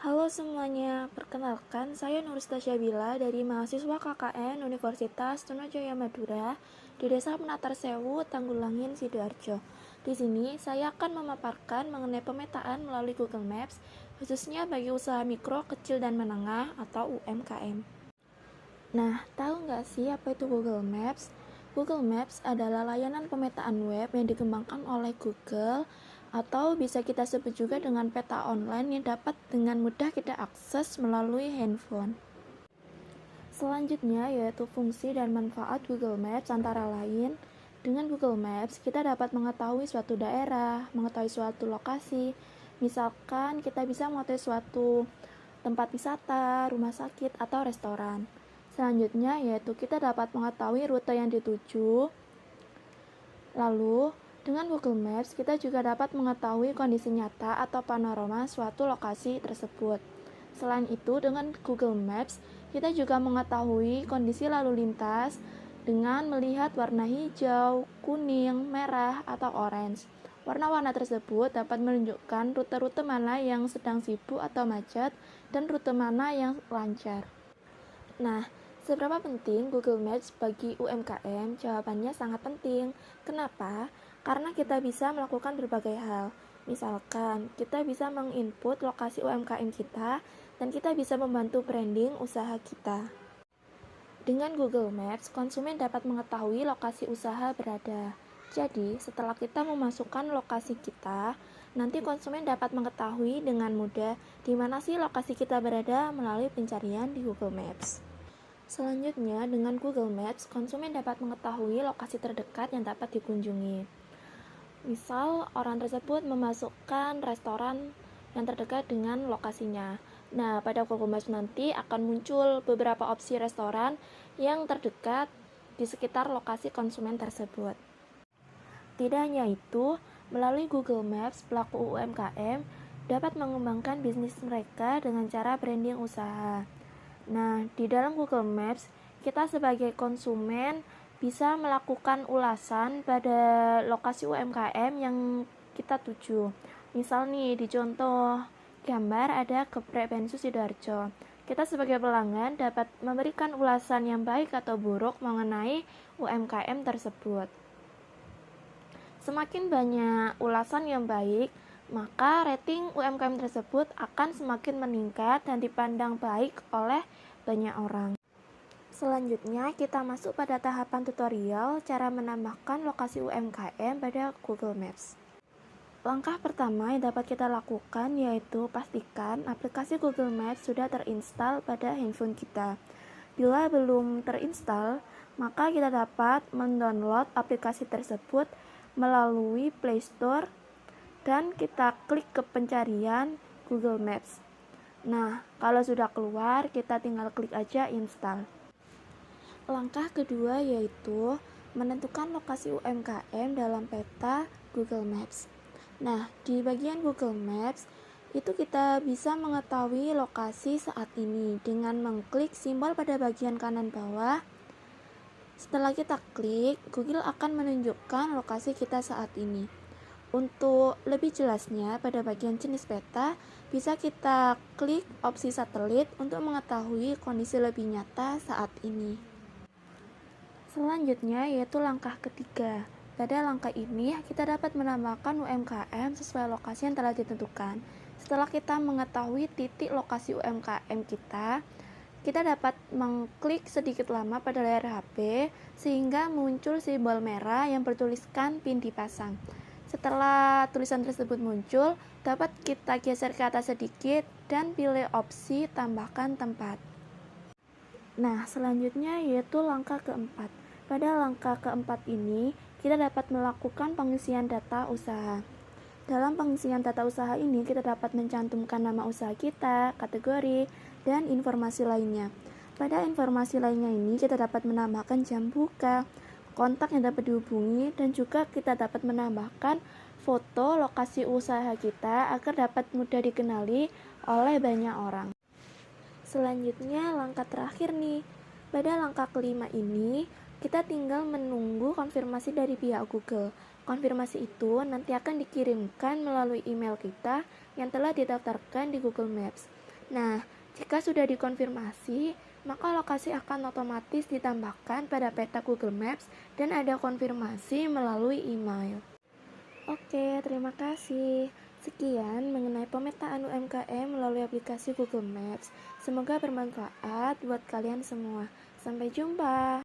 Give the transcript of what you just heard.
Halo semuanya, perkenalkan saya Nurista Syabila dari mahasiswa KKN Universitas Trunajaya Madura di Desa Penatar Sewu, Tanggulangin, Sidoarjo. Di sini saya akan memaparkan mengenai pemetaan melalui Google Maps, khususnya bagi usaha mikro, kecil, dan menengah atau UMKM. Nah, tahu nggak sih apa itu Google Maps? Google Maps adalah layanan pemetaan web yang dikembangkan oleh Google atau bisa kita sebut juga dengan peta online yang dapat dengan mudah kita akses melalui handphone. Selanjutnya yaitu fungsi dan manfaat Google Maps antara lain. Dengan Google Maps, kita dapat mengetahui suatu daerah, mengetahui suatu lokasi. Misalkan kita bisa mengetahui suatu tempat wisata, rumah sakit, atau restoran. Selanjutnya yaitu kita dapat mengetahui rute yang dituju. Lalu, dengan Google Maps kita juga dapat mengetahui kondisi nyata atau panorama suatu lokasi tersebut. Selain itu, dengan Google Maps kita juga mengetahui kondisi lalu lintas dengan melihat warna hijau, kuning, merah, atau orange. Warna-warna tersebut dapat menunjukkan rute-rute mana yang sedang sibuk atau macet dan rute mana yang lancar. Nah, seberapa penting Google Maps bagi UMKM? Jawabannya sangat penting. Kenapa? Karena kita bisa melakukan berbagai hal. Misalkan, kita bisa menginput lokasi UMKM kita dan kita bisa membantu branding usaha kita. Dengan Google Maps, konsumen dapat mengetahui lokasi usaha berada. Jadi, setelah kita memasukkan lokasi kita, nanti konsumen dapat mengetahui dengan mudah di mana sih lokasi kita berada melalui pencarian di Google Maps. Selanjutnya, dengan Google Maps, konsumen dapat mengetahui lokasi terdekat yang dapat dikunjungi. Misal, orang tersebut memasukkan restoran yang terdekat dengan lokasinya. Nah, pada Google Maps nanti akan muncul beberapa opsi restoran yang terdekat di sekitar lokasi konsumen tersebut. Tidak hanya itu, melalui Google Maps, pelaku UMKM dapat mengembangkan bisnis mereka dengan cara branding usaha. Nah, di dalam Google Maps, kita sebagai konsumen bisa melakukan ulasan pada lokasi UMKM yang kita tuju. Misal nih, di contoh gambar ada geprek bensu Sidoarjo. Kita sebagai pelanggan dapat memberikan ulasan yang baik atau buruk mengenai UMKM tersebut. Semakin banyak ulasan yang baik, maka rating UMKM tersebut akan semakin meningkat dan dipandang baik oleh banyak orang. Selanjutnya, kita masuk pada tahapan tutorial cara menambahkan lokasi UMKM pada Google Maps. Langkah pertama yang dapat kita lakukan yaitu pastikan aplikasi Google Maps sudah terinstall pada handphone kita. Bila belum terinstall, maka kita dapat mendownload aplikasi tersebut melalui Play Store dan kita klik ke pencarian Google Maps. Nah, kalau sudah keluar, kita tinggal klik aja install. Langkah kedua yaitu menentukan lokasi UMKM dalam peta Google Maps. Nah, di bagian Google Maps, itu kita bisa mengetahui lokasi saat ini dengan mengklik simbol pada bagian kanan bawah. Setelah kita klik, Google akan menunjukkan lokasi kita saat ini. Untuk lebih jelasnya, pada bagian jenis peta, bisa kita klik opsi satelit untuk mengetahui kondisi lebih nyata saat ini. Selanjutnya yaitu langkah ketiga. Pada langkah ini, kita dapat menambahkan UMKM sesuai lokasi yang telah ditentukan. Setelah kita mengetahui titik lokasi UMKM kita dapat mengklik sedikit lama pada layar HP sehingga muncul simbol merah yang bertuliskan PIN dipasang. Setelah tulisan tersebut muncul, dapat kita geser ke atas sedikit dan pilih opsi tambahkan tempat. Nah, selanjutnya yaitu langkah keempat. Pada langkah keempat ini, kita dapat melakukan pengisian data usaha. Dalam pengisian data usaha ini, kita dapat mencantumkan nama usaha kita, kategori, dan informasi lainnya. Pada informasi lainnya ini, kita dapat menambahkan jam buka, kontak yang dapat dihubungi, dan juga kita dapat menambahkan foto lokasi usaha kita agar dapat mudah dikenali oleh banyak orang. Selanjutnya, langkah terakhir nih. Pada langkah kelima ini, kita tinggal menunggu konfirmasi dari pihak Google. Konfirmasi itu nanti akan dikirimkan melalui email kita yang telah didaftarkan di Google Maps. Nah, jika sudah dikonfirmasi, maka lokasi akan otomatis ditambahkan pada peta Google Maps dan ada konfirmasi melalui email. Oke, terima kasih. Sekian mengenai pemetaan UMKM melalui aplikasi Google Maps. Semoga bermanfaat buat kalian semua. Sampai jumpa.